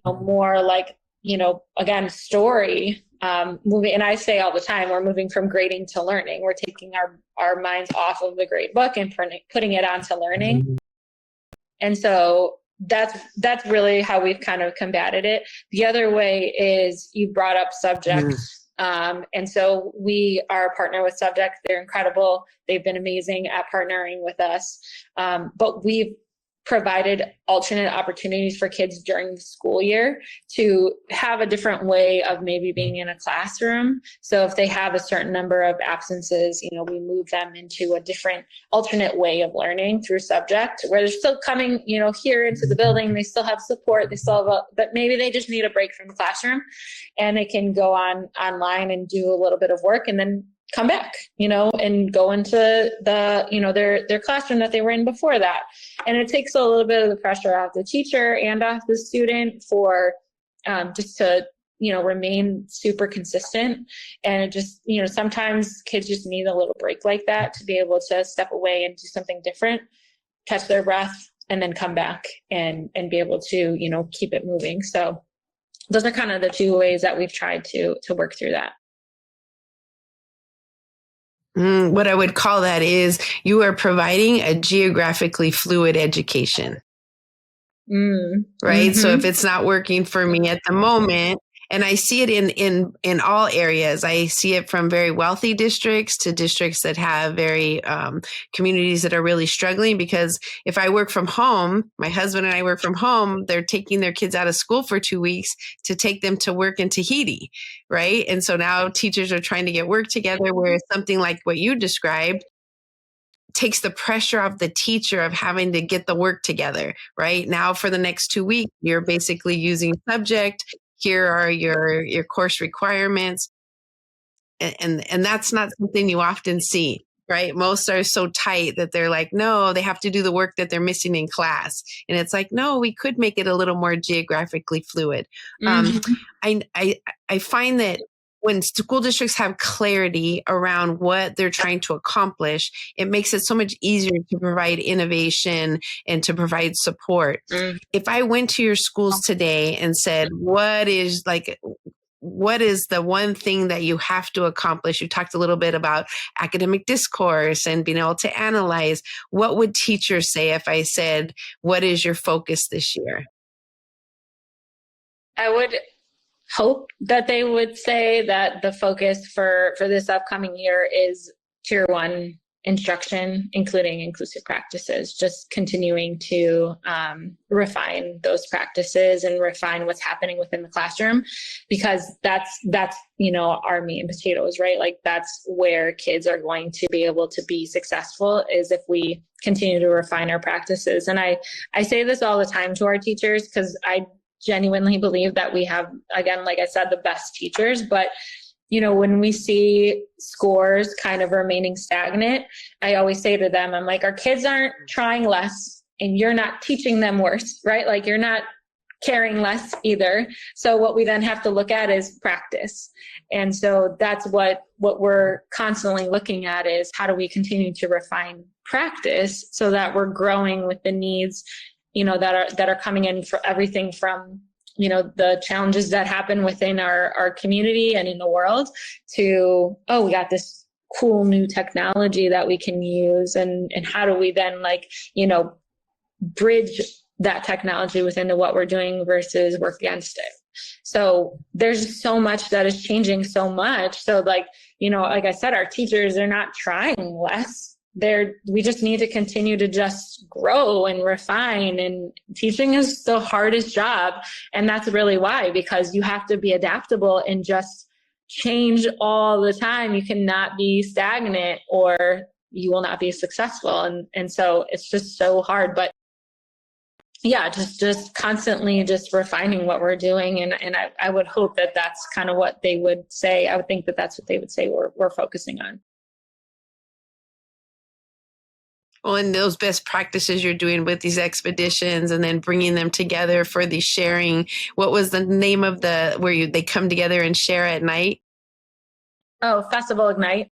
Speaker 2: more like, again, story. Moving, and I say all the time, we're moving from grading to learning. We're taking our minds off of the grade book and putting it onto learning. And so that's really how we've kind of combated it. The other way is you brought up Subject. And so we are a partner with Subject. They're incredible. They've been amazing at partnering with us. But we've provided alternate opportunities for kids during the school year to have a different way of maybe being in a classroom. So if they have a certain number of absences, we move them into a different alternate way of learning through Subject, where they're still coming, here into the building. They still have support. They still have but maybe they just need a break from the classroom, and they can go online and do a little bit of work and then come back, and go into the, their classroom that they were in before that. And it takes a little bit of the pressure off the teacher and off the student for just to, remain super consistent. And it just, sometimes kids just need a little break like that to be able to step away and do something different, catch their breath, and then come back and be able to, keep it moving. So those are kind of the two ways that we've tried to work through that.
Speaker 1: What I would call that is you are providing a geographically fluid education, right? So if it's not working for me at the moment, and I see it in all areas. I see it from very wealthy districts to districts that have very communities that are really struggling, because if I work from home, my husband and I work from home, they're taking their kids out of school for 2 weeks to take them to work in Tahiti, right? And so now teachers are trying to get work together, where something like what you described takes the pressure off the teacher of having to get the work together, right? Now for the next 2 weeks, you're basically using Subject. Here are your course requirements. And that's not something you often see, right? Most are so tight that they're like, no, they have to do the work that they're missing in class. And it's like, no, we could make it a little more geographically fluid. I find that when school districts have clarity around what they're trying to accomplish, it makes it so much easier to provide innovation and to provide support. If I went to your schools today and said, what is the one thing that you have to accomplish? You talked a little bit about academic discourse and being able to analyze. What would teachers say if I said, what is your focus this year?
Speaker 2: I would hope that they would say that the focus for this upcoming year is Tier 1 instruction, including inclusive practices, just continuing to refine those practices and refine what's happening within the classroom, because that's our meat and potatoes, right? Like that's where kids are going to be able to be successful, is if we continue to refine our practices. And I say this all the time to our teachers, because I genuinely believe that we have, again, like I said, the best teachers. But, when we see scores kind of remaining stagnant, I always say to them, I'm like, our kids aren't trying less and you're not teaching them worse, right? Like you're not caring less either. So what we then have to look at is practice. And so that's what we're constantly looking at, is how do we continue to refine practice so that we're growing with the needs that are coming in, for everything from, the challenges that happen within our community and in the world, to, we got this cool new technology that we can use. And how do we then bridge that technology within what we're doing versus work against it? So there's so much that is changing so much. So like I said, our teachers are not trying less. We just need to continue to just grow and refine, and teaching is the hardest job. And that's really why, because you have to be adaptable and just change all the time. You cannot be stagnant or you will not be successful. And so it's just so hard. But yeah, just constantly just refining what we're doing. And I would hope that that's kind of what they would say. I would think that that's what they would say we're focusing on.
Speaker 1: Well, and those best practices you're doing with these expeditions and then bringing them together for the sharing. What was the name of they come together and share at night?
Speaker 2: Oh, Festival Ignite.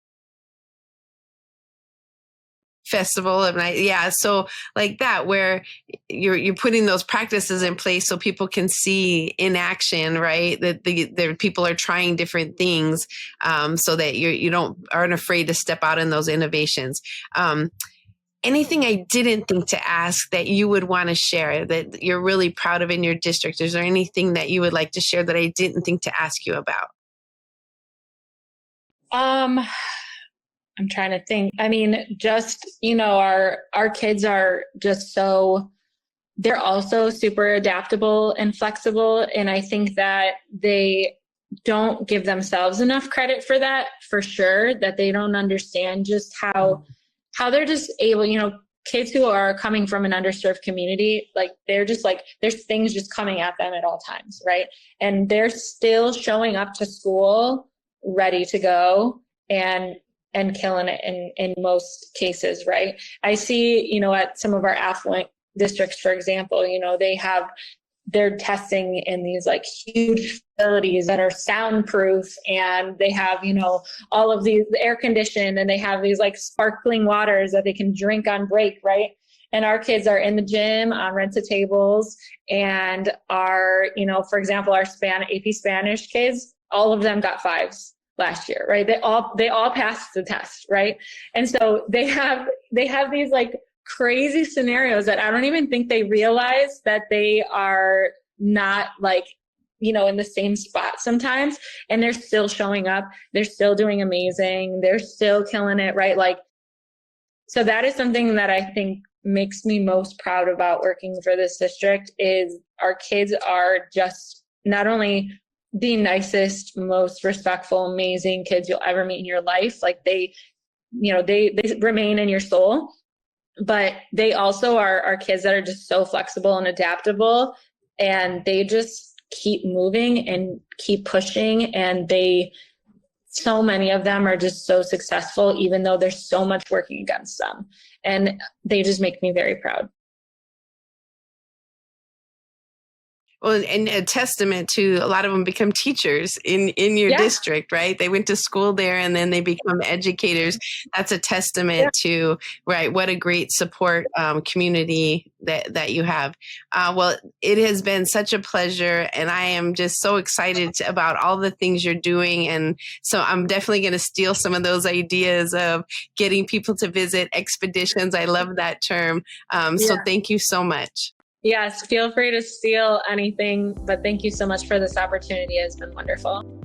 Speaker 1: Festival of Night. Yeah. So like that, where you're putting those practices in place so people can see in action, right? That the people are trying different things, so that you aren't afraid to step out in those innovations. Anything I didn't think to ask that you would want to share that you're really proud of in your district? Is there anything that you would like to share that I didn't think to ask you about?
Speaker 2: I'm trying to think. I mean, just, our kids are just they're also super adaptable and flexible. And I think that they don't give themselves enough credit for that, for sure, that they don't understand just how they're just able, kids who are coming from an underserved community, like they're just like, there's things just coming at them at all times, right? And they're still showing up to school ready to go and killing it in most cases, right? I see, at some of our affluent districts, for example, they're testing in these like huge facilities that are soundproof, and they have, all of these air conditioned, and they have these like sparkling waters that they can drink on break, right? And our kids are in the gym on rented tables, and for example, our AP Spanish kids, all of them got 5s last year, right? They all passed the test, right? And so they have these like crazy scenarios that I don't even think they realize that they are not like, in the same spot sometimes, and they're still showing up. They're still doing amazing. They're still killing it, right? Like, so that is something that I think makes me most proud about working for this district is our kids are just not only the nicest, most respectful, amazing kids you'll ever meet in your life. Like they remain in your soul, but they also are kids that are just so flexible and adaptable, and they just keep moving and keep pushing. And so many of them are just so successful, even though there's so much working against them. And they just make me very proud.
Speaker 1: Well, and a testament to a lot of them become teachers in your district, right? They went to school there and then they become educators. That's a testament to, right, what a great support community that you have. Well, it has been such a pleasure, and I am just so excited about all the things you're doing. And so I'm definitely going to steal some of those ideas of getting people to visit expeditions. I love that term. So thank you so much.
Speaker 2: Yes, feel free to steal anything, but thank you so much for this opportunity. It's been wonderful.